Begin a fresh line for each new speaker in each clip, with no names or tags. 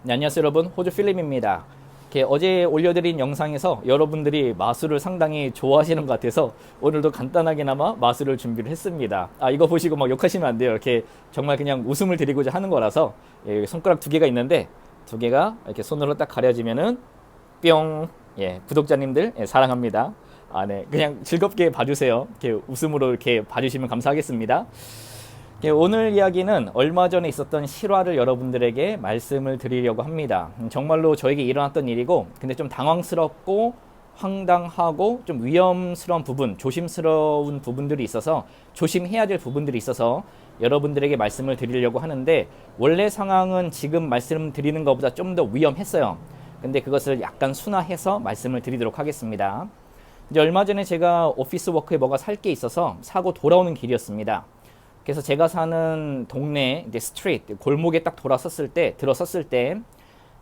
네, 안녕하세요 여러분, 호주 필립입니다. 어제 올려드린 영상에서 여러분들이 마술을 상당히 좋아하시는 것 같아서 오늘도 간단하게나마 마술을 준비를 했습니다. 이거 보시고 막 욕하시면 안 돼요. 이렇게 정말 그냥 웃음을 드리고자 하는 거라서. 손가락 두 개가 있는데 두 개가 이렇게 손으로 딱 가려지면은 뿅. 구독자님들, 사랑합니다. 네, 그냥 즐겁게 봐주세요. 이렇게 웃음으로 이렇게 봐주시면 감사하겠습니다. 오늘 이야기는 얼마 전에 있었던 실화를 여러분들에게 말씀을 드리려고 합니다. 정말로 저에게 일어났던 일이고, 근데 좀 당황스럽고 황당하고 좀 위험스러운 부분, 조심스러운 부분들이 있어서, 조심해야 될 부분들이 있어서 여러분들에게 말씀을 드리려고 하는데, 원래 상황은 지금 말씀드리는 것보다 좀 더 위험했어요. 근데 그것을 약간 순화해서 말씀을 드리도록 하겠습니다. 이제 얼마 전에 제가 오피스 워크에 뭐가 살 게 있어서 사고 돌아오는 길이었습니다. 그래서 제가 사는 동네 이제 스트리트 골목에 딱 들어섰을 때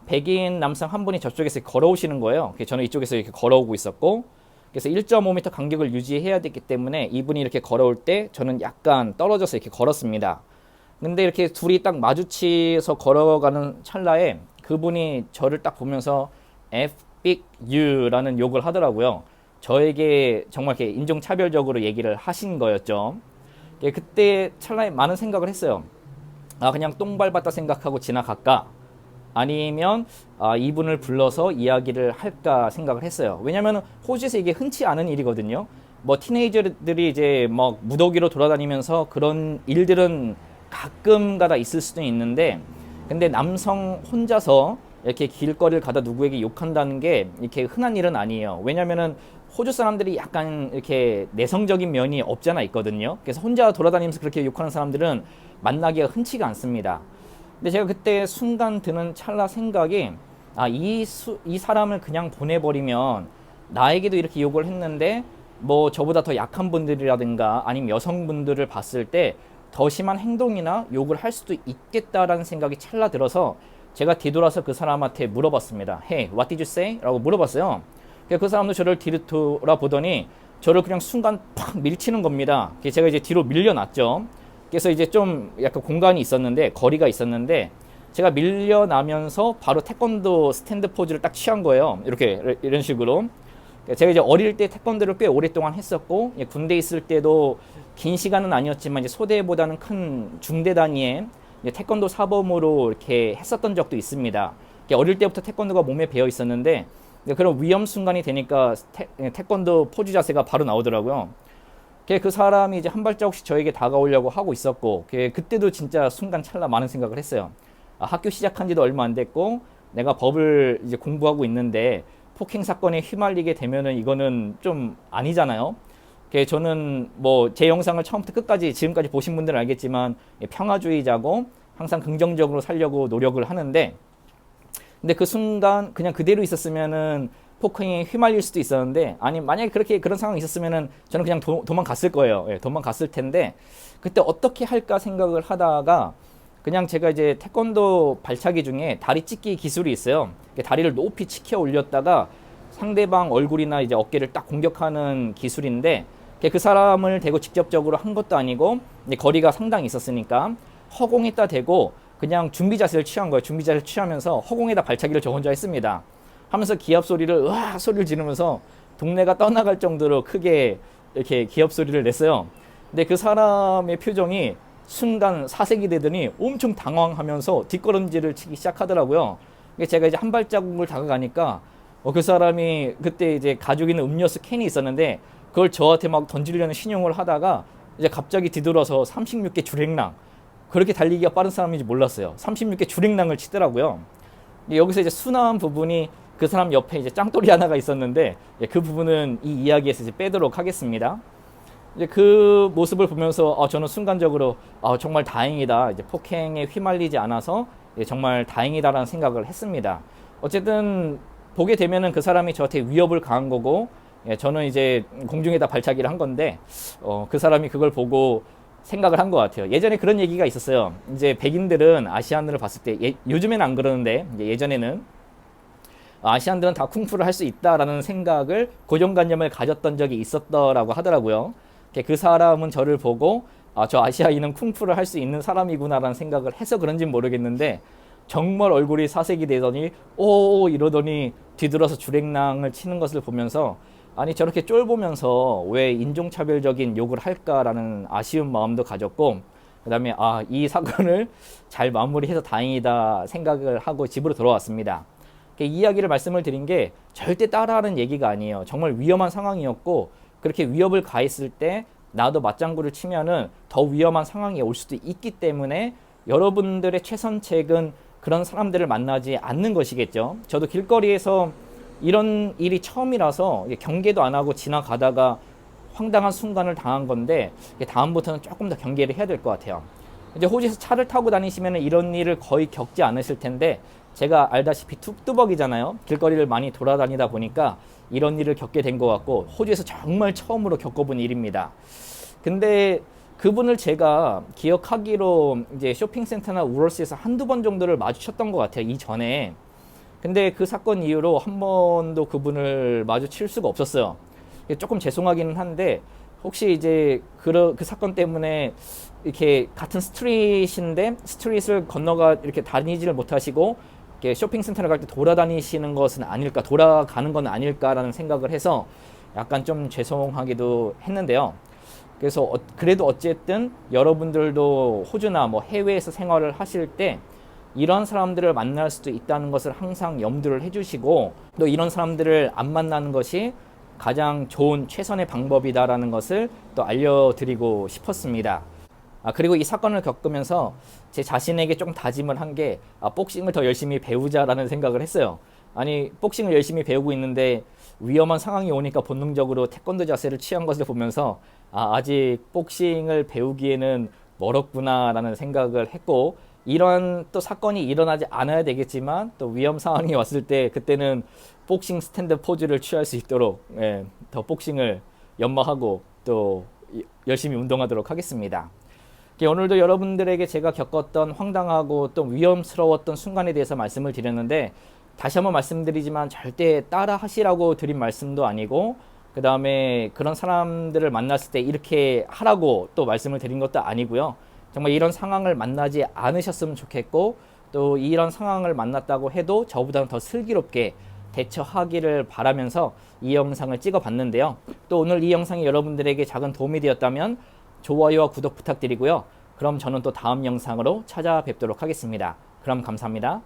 백인 남성 한 분이 저쪽에서 걸어오시는 거예요. 그래서 저는 이쪽에서 이렇게 걸어오고 있었고, 그래서 1.5m 간격을 유지해야 되기 때문에 이분이 이렇게 걸어올 때 저는 약간 떨어져서 이렇게 걸었습니다. 근데 이렇게 둘이 딱 마주치서 걸어가는 찰나에 그분이 저를 딱 보면서 F big U라는 욕을 하더라고요. 저에게 정말 이렇게 인종차별적으로 얘기를 하신 거였죠. 그때 찰나에 많은 생각을 했어요. 그냥 똥 밟았다 생각하고 지나갈까? 아니면 이분을 불러서 이야기를 할까 생각을 했어요. 왜냐면 호주에서 이게 흔치 않은 일이거든요. 뭐 티네이저들이 이제 막 무더기로 돌아다니면서 그런 일들은 가끔 가다 있을 수도 있는데, 근데 남성 혼자서 이렇게 길거리를 가다 누구에게 욕한다는 게 이렇게 흔한 일은 아니에요. 왜냐면은 호주 사람들이 약간 이렇게 내성적인 면이 없잖아 있거든요. 그래서 혼자 돌아다니면서 그렇게 욕하는 사람들은 만나기가 흔치가 않습니다. 근데 제가 그때 순간 드는 찰나 생각이, 이 사람을 그냥 보내버리면 나에게도 이렇게 욕을 했는데 뭐 저보다 더 약한 분들이라든가 아니면 여성분들을 봤을 때 더 심한 행동이나 욕을 할 수도 있겠다라는 생각이 찰나 들어서 제가 뒤돌아서 그 사람한테 물어봤습니다. Hey, what did you say? 라고 물어봤어요. 그 사람도 저를 뒤돌아보더니 저를 그냥 순간 팍 밀치는 겁니다. 제가 이제 뒤로 밀려났죠. 그래서 이제 좀 약간 공간이 있었는데, 거리가 있었는데, 제가 밀려나면서 바로 태권도 스탠드 포즈를 딱 취한 거예요. 이렇게, 이런 식으로. 제가 이제 어릴 때 태권도를 꽤 오랫동안 했었고, 군대 있을 때도 긴 시간은 아니었지만 이제 소대보다는 큰 중대 단위의 태권도 사범으로 이렇게 했었던 적도 있습니다. 어릴 때부터 태권도가 몸에 배어 있었는데, 그런 위험 순간이 되니까 태권도 포즈 자세가 바로 나오더라고요. 그 사람이 이제 한 발자국씩 저에게 다가오려고 하고 있었고, 그때도 진짜 순간 찰나 많은 생각을 했어요. 학교 시작한 지도 얼마 안 됐고, 내가 법을 이제 공부하고 있는데 폭행 사건에 휘말리게 되면은 이거는 좀 아니잖아요. 저는 뭐 제 영상을 처음부터 끝까지 지금까지 보신 분들은 알겠지만 평화주의자고 항상 긍정적으로 살려고 노력을 하는데, 근데 그 순간 그냥 그대로 있었으면은 폭행에 휘말릴 수도 있었는데, 아니 만약에 그런 상황이 있었으면은 저는 그냥 도망갔을 거예요. 도망갔을 텐데, 그때 어떻게 할까 생각을 하다가 그냥 제가 이제 태권도 발차기 중에 다리 찢기 기술이 있어요. 다리를 높이 치켜 올렸다가 상대방 얼굴이나 이제 어깨를 딱 공격하는 기술인데, 그 사람을 대고 직접적으로 한 것도 아니고 거리가 상당히 있었으니까 허공에다 대고 그냥 준비 자세를 취한 거예요. 준비 자세를 취하면서 허공에다 발차기를 저 혼자 했습니다. 하면서 기합 소리를 으아 소리를 지르면서 동네가 떠나갈 정도로 크게 이렇게 기합 소리를 냈어요. 근데 그 사람의 표정이 순간 사색이 되더니 엄청 당황하면서 뒷걸음질을 치기 시작하더라고요. 제가 이제 한 발자국을 다가가니까 그 사람이 그때 이제 가지고 있는 음료수 캔이 있었는데 그걸 저한테 막 던지려는 신용을 하다가 이제 갑자기 뒤돌아서 36개 주랭랑, 그렇게 달리기가 빠른 사람인지 몰랐어요. 36개 주랭랑을 치더라고요. 여기서 이제 순화한 부분이 그 사람 옆에 이제 짱돌이 하나가 있었는데, 그 부분은 이 이야기에서 이제 빼도록 하겠습니다. 이제 그 모습을 보면서 저는 순간적으로 정말 다행이다. 이제 폭행에 휘말리지 않아서 정말 다행이다라는 생각을 했습니다. 어쨌든 보게 되면은 그 사람이 저한테 위협을 가한 거고, 저는 이제 공중에다 발차기를 한 건데, 그 사람이 그걸 보고 생각을 한 것 같아요. 예전에 그런 얘기가 있었어요. 이제 백인들은 아시안들을 봤을 때, 요즘에는 안 그러는데 예전에는 아시안들은 다 쿵푸를 할 수 있다라는 생각을, 고정관념을 가졌던 적이 있었더라고 하더라고요. 그 사람은 저를 보고 저 아시아인은 쿵푸를 할 수 있는 사람이구나라는 생각을 해서 그런지는 모르겠는데, 정말 얼굴이 사색이 되더니 오 이러더니 뒤돌아서 주랭랑을 치는 것을 보면서 아니 저렇게 쫄보면서 왜 인종차별적인 욕을 할까라는 아쉬운 마음도 가졌고, 그 다음에 아 이 사건을 잘 마무리해서 다행이다 생각을 하고 집으로 돌아왔습니다. 이 이야기를 말씀을 드린 게 절대 따라하는 얘기가 아니에요. 정말 위험한 상황이었고, 그렇게 위협을 가했을 때 나도 맞장구를 치면은 더 위험한 상황이 올 수도 있기 때문에 여러분들의 최선책은 그런 사람들을 만나지 않는 것이겠죠. 저도 길거리에서 이런 일이 처음이라서 경계도 안 하고 지나가다가 황당한 순간을 당한 건데, 다음부터는 조금 더 경계를 해야 될 것 같아요. 이제 호주에서 차를 타고 다니시면 이런 일을 거의 겪지 않으실 텐데, 제가 알다시피 뚝뚜벅이잖아요. 길거리를 많이 돌아다니다 보니까 이런 일을 겪게 된 것 같고, 호주에서 정말 처음으로 겪어본 일입니다. 근데 그분을 제가 기억하기로 이제 쇼핑센터나 우럴스에서 한두 번 정도를 마주쳤던 것 같아요, 이전에. 근데 그 사건 이후로 한 번도 그분을 마주칠 수가 없었어요. 조금 죄송하기는 한데, 혹시 이제 그 사건 때문에 이렇게 같은 스트릿인데 스트릿을 건너가 이렇게 다니지를 못하시고 이렇게 쇼핑센터를 갈 때 돌아다니시는 것은 아닐까, 돌아가는 건 아닐까라는 생각을 해서 약간 좀 죄송하기도 했는데요. 그래서 그래도 어쨌든 여러분들도 호주나 뭐 해외에서 생활을 하실 때 이런 사람들을 만날 수도 있다는 것을 항상 염두를 해주시고, 또 이런 사람들을 안 만나는 것이 가장 좋은 최선의 방법이다라는 것을 또 알려드리고 싶었습니다. 그리고 이 사건을 겪으면서 제 자신에게 조금 다짐을 한 게, 복싱을 더 열심히 배우자라는 생각을 했어요. 아니 복싱을 열심히 배우고 있는데 위험한 상황이 오니까 본능적으로 태권도 자세를 취한 것을 보면서 아직 복싱을 배우기에는 멀었구나라는 생각을 했고, 이런 또 사건이 일어나지 않아야 되겠지만 또 위험 상황이 왔을 때 그때는 복싱 스탠드 포즈를 취할 수 있도록 더 복싱을 연마하고 또 열심히 운동하도록 하겠습니다. 오늘도 여러분들에게 제가 겪었던 황당하고 또 위험스러웠던 순간에 대해서 말씀을 드렸는데, 다시 한번 말씀드리지만 절대 따라 하시라고 드린 말씀도 아니고, 그 다음에 그런 사람들을 만났을 때 이렇게 하라고 또 말씀을 드린 것도 아니고요. 정말 이런 상황을 만나지 않으셨으면 좋겠고, 또 이런 상황을 만났다고 해도 저보다는 더 슬기롭게 대처하기를 바라면서 이 영상을 찍어 봤는데요. 또 오늘 이 영상이 여러분들에게 작은 도움이 되었다면 좋아요와 구독 부탁드리고요. 그럼 저는 또 다음 영상으로 찾아뵙도록 하겠습니다. 그럼 감사합니다.